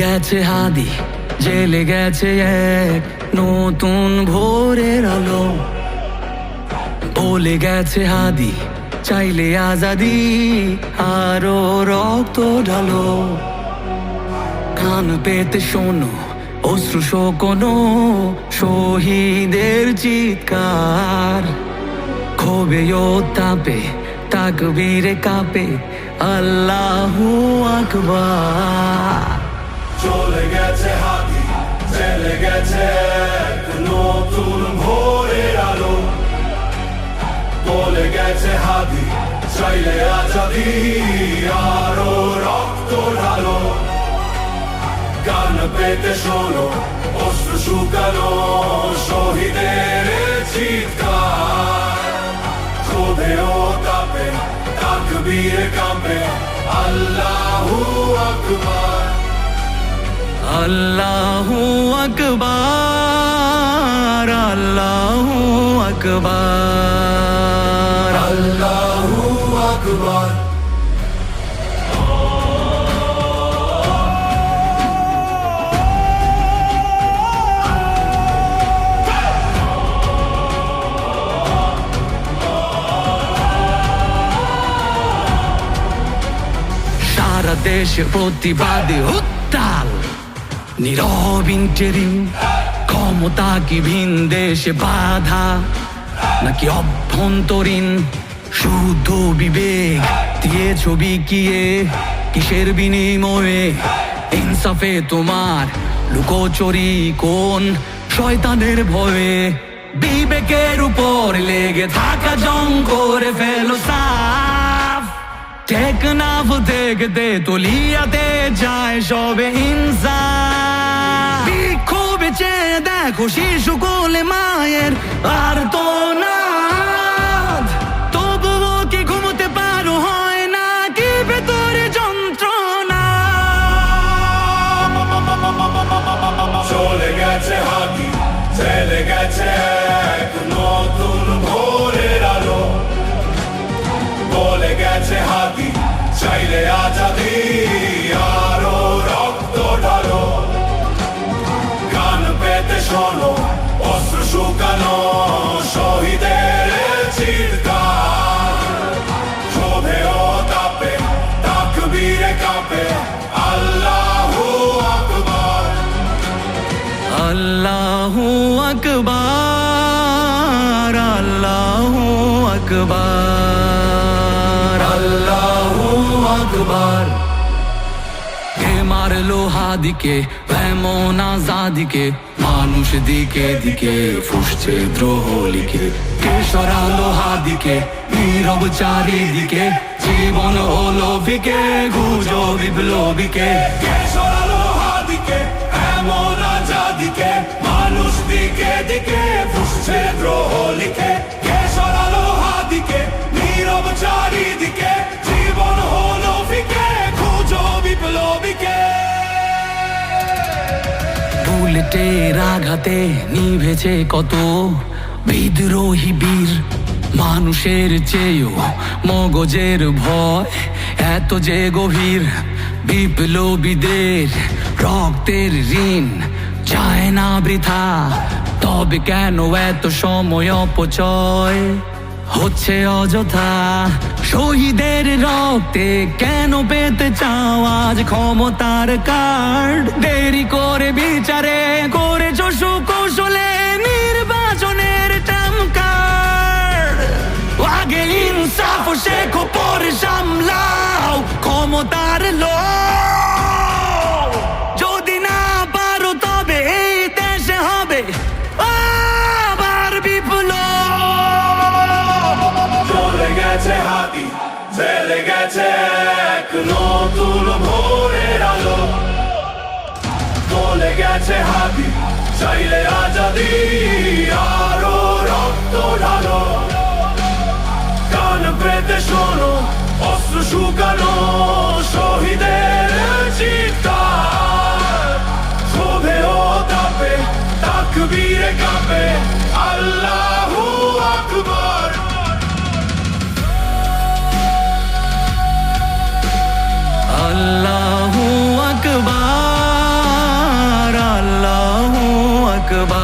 গেছে হাদি, জেলে গেছে এক নতুন ভোরের আলো। বলে গেছে হাদি, চাইলে আজাদি, আরো রক্ত ঢালো। কান পেতে শোনো অশ্রু শোকনো শহীদের চিৎকার। ক্ষোভে ও তাপে তাকবীরে কাঁপে আল্লাহু আকবার। চলে গেছে হাদি, চলে গেছে এক নতুন ভোরের আলো। বলে গেছে হাদি, চাইলে আজাদি, আরো রক্ত ঢালো। কান পেতে শোনো অশ্রু শুকানো শহীদের চিৎকার। ক্ষোভে ও তাপে তাকবীরে কাঁপে আল্লাহু আকবার। আল্লাহু আকবার, আল্লাহু আকবার, আল্লাহু আকবার। সারা দেশে প্রতিবাদে উত্তাল, নীরব ইন্টেরিম। ক্ষমতা কি ভিন দেশে বাধা নাকি অভ্যন্তরীণ? শুদ্ধ বিবেক দিয়ে ছবি কিয়ে কিসের বিনিময়ে? ইনসাফে তোমার লুকোচুরি কোন শয়তানের ভয়ে? বিবেকের উপর লেগে থাকা জং করে ফেলো সাফ। টেকনাফ থেকে তেতুলিয়াতে যায় সবে ইনসাফ। বিক্ষোভে চেয়ে দেখো শিশু কোলে মায়ের আর তো নাদ। তবুও কি ঘুমোতে পারো হয় না কি ভেতরে যন্ত্রণা? চলে গেছে হাদি, চলে গেছে এক নতুন ভোরের আলো। বলে গেছে হাদি, চাইলে আজাদি, আরো রক্ত ঢালো। কান পেতে শোনো অশ্রু শুকানো শহীদের চিৎকার। ক্ষোভে ও তাপে তাকবীরে কাঁপে আল্লাহু আকবার। আল্লাহু আকবার, আল্লাহু আকবার, আল্লাহু আকবার। কে মারলো হাদিকে এমন আজাদিকে? মানুষ দিকে দিকে ফুসছে দ্রোহ লিখে। কে সরালো হাদিকে নীরব চারিদিকে? জীবন হলো ফিকে গুজো বিপ্লবীকে। কে সরালো হাদিকে এমন আজাদিকে? মানুষ দিকে দিকে ফুসছে দ্রোহ লিখে। কে সরালো হাদিকে নীরব চারিদিকে? জীবন হলো ফিকে খুঁজো বিপ্লবীকে। বুলেটের আঘাতে নিভেছে কত বিদ্রোহী বীর। মানুষের চেয়েও মগজের ভয় এত যে গভীর। বিপ্লবীদের রক্তের ঋণ চায় না বৃথা, তবে কেন এত সময় অপচয় হচ্ছে অযথা? শহীদের রক্তে কেন পেতে চাও আজ ক্ষমতার কার্ড? দেরি করে বিচারে করেছ সুকৌশলে নির্বাচনের টার্ম কার্ড। আগে ইনসাফ শেখো পরে সামলাও ক্ষমতার লোভ। যদি না পারো তবে এই দেশে হবে আবার বিপ্লব। চলে গেছে হাদি, চলে গেছে এক নতুন ভোরের আলো। বলে গেছে হাদি, চাইলে আজাদি, আরো রক্ত ঢালো। কান পেতে শোনো অশ্রু শুকানো শহীদের চিৎকার। ক্ষোভে ও তাপে তাকবীরে কাঁপে আল্লাহু আকবার। আল্লাহু আকবার। একবার